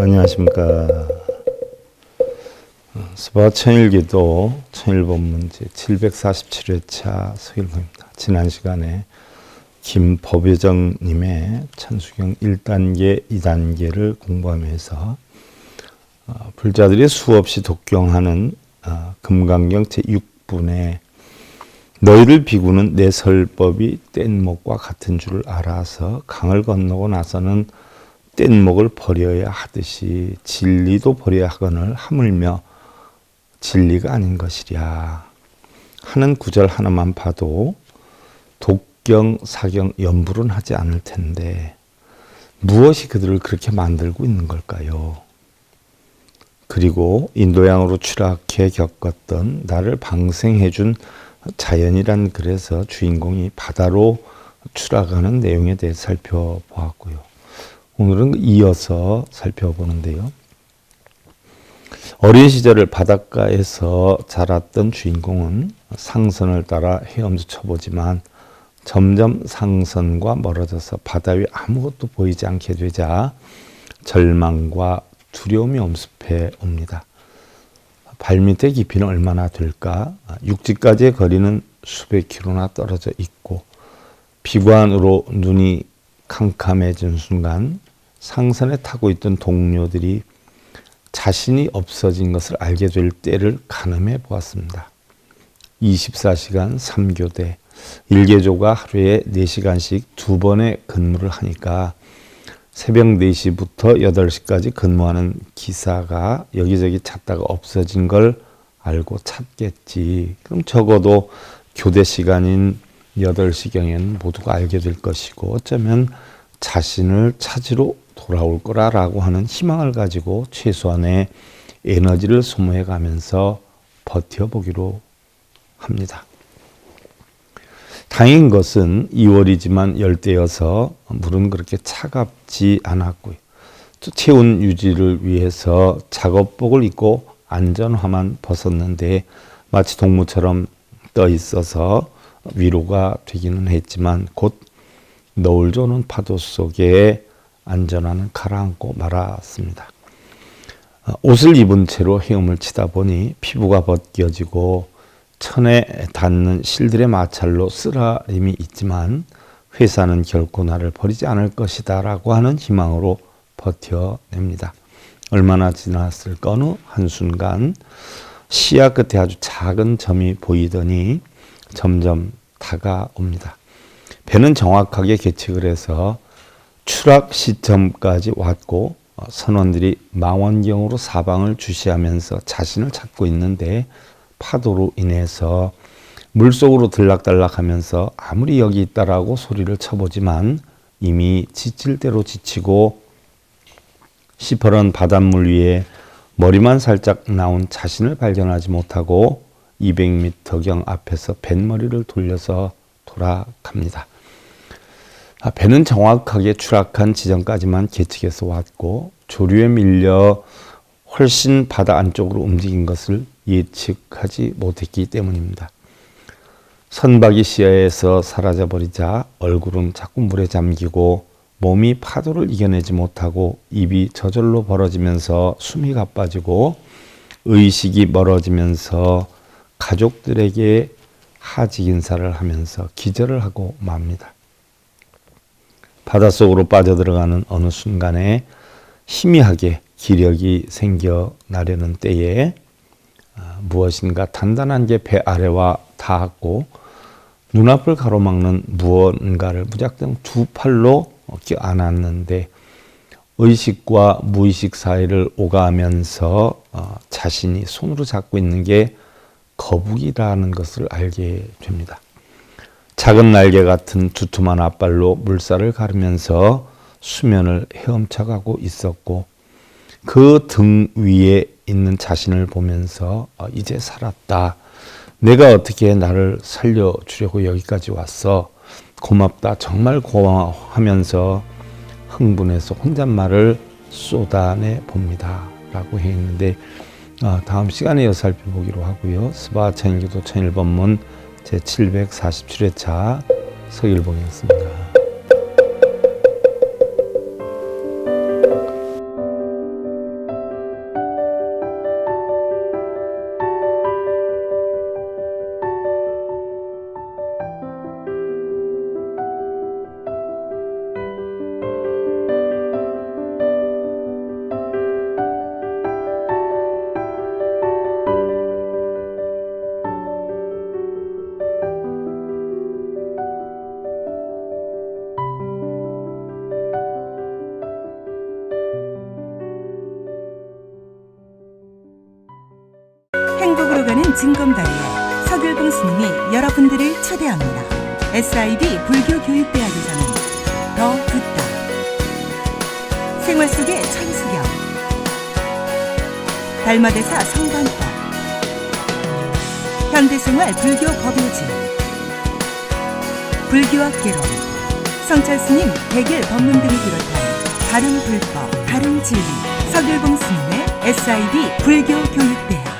안녕하십니까. 스바 천일기도 천일본문 제747회차 서일봉입니다. 지난 시간에 김법여정님의 천수경 1단계, 2단계를 공부하면서 불자들이 수없이 독경하는 금강경 제6분에 너희를 비구는 내 설법이 뗏목과 같은 줄을 알아서 강을 건너고 나서는 뗏목을 버려야 하듯이 진리도 버려야 하거늘 하물며 진리가 아닌 것이랴 하는 구절 하나만 봐도 독경, 사경, 염불은 하지 않을 텐데 무엇이 그들을 그렇게 만들고 있는 걸까요? 그리고 인도양으로 추락해 겪었던 나를 방생해준 자연이란 글에서 주인공이 바다로 추락하는 내용에 대해 살펴보았고요. 오늘은 이어서 살펴보는데요. 어린 시절을 바닷가에서 자랐던 주인공은 상선을 따라 헤엄쳐 쳐보지만 점점 상선과 멀어져서 바다 위 아무것도 보이지 않게 되자 절망과 두려움이 엄습해 옵니다. 발밑의 깊이는 얼마나 될까? 육지까지의 거리는 수백 킬로나 떨어져 있고 비관으로 눈이 캄캄해진 순간 상선에 타고 있던 동료들이 자신이 없어진 것을 알게 될 때를 가늠해 보았습니다. 24시간 3교대, 일개조가 하루에 4시간씩 2번의 근무를 하니까 새벽 4시부터 8시까지 근무하는 기사가 여기저기 찾다가 없어진 걸 알고 찾겠지. 그럼 적어도 교대 시간인 8시경에는 모두가 알게 될 것이고 어쩌면 자신을 찾으러 돌아올 거라고 하는 희망을 가지고 최소한의 에너지를 소모해 가면서 버텨보기로 합니다. 다행인 것은 2월이지만 열대여서 물은 그렇게 차갑지 않았고요. 체온 유지를 위해서 작업복을 입고 안전화만 벗었는데 마치 동무처럼 떠 있어서 위로가 되기는 했지만 곧 너울 조는 파도 속에 안전화는 가라앉고 말았습니다. 옷을 입은 채로 헤엄을 치다 보니 피부가 벗겨지고 천에 닿는 실들의 마찰로 쓰라림이 있지만 회사는 결코 나를 버리지 않을 것이다 라고 하는 희망으로 버텨냅니다. 얼마나 지났을까 어느 한순간 시야 끝에 아주 작은 점이 보이더니 점점 다가옵니다. 배는 정확하게 계측을 해서 추락 시점까지 왔고 선원들이 망원경으로 사방을 주시하면서 자신을 찾고 있는데 파도로 인해서 물속으로 들락달락하면서 아무리 여기 있다라고 소리를 쳐보지만 이미 지칠 대로 지치고 시퍼런 바닷물 위에 머리만 살짝 나온 자신을 발견하지 못하고 200m경 앞에서 뱃머리를 돌려서 돌아갑니다. 배는 정확하게 추락한 지점까지만 계측해서 왔고 조류에 밀려 훨씬 바다 안쪽으로 움직인 것을 예측하지 못했기 때문입니다. 선박이 시야에서 사라져버리자 얼굴은 자꾸 물에 잠기고 몸이 파도를 이겨내지 못하고 입이 저절로 벌어지면서 숨이 가빠지고 의식이 멀어지면서 가족들에게 하직 인사를 하면서 기절을 하고 맙니다. 바닷속으로 빠져들어가는 어느 순간에 희미하게 기력이 생겨나려는 때에 무엇인가 단단한 게 배 아래와 닿았고 눈앞을 가로막는 무언가를 무작정 두 팔로 껴안았는데 의식과 무의식 사이를 오가면서 자신이 손으로 잡고 있는 게 거북이라는 것을 알게 됩니다. 작은 날개 같은 두툼한 앞발로 물살을 가르면서 수면을 헤엄쳐가고 있었고 그 등 위에 있는 자신을 보면서 이제 살았다. 내가 어떻게 나를 살려주려고 여기까지 왔어. 고맙다. 정말 고마워 하면서 흥분해서 혼잣말을 쏟아내 봅니다. 라고 했는데 다음 시간에 이어서 살펴보기로 하고요. 스바 천일기도 천일본문 제747회차 서일봉이었습니다. 가는 징검다리에 서길봉 스님이 여러분들을 초대합니다. SIB 불교교육대학에서는 더 듣다, 생활 속의 천수경, 달마대사 성관법, 현대생활 불교 법요지, 불교학개론, 성찰스님 백일 법문 등을 비롯한 다른 불법, 다른 진리, 서길봉 스님의 SIB 불교교육대학.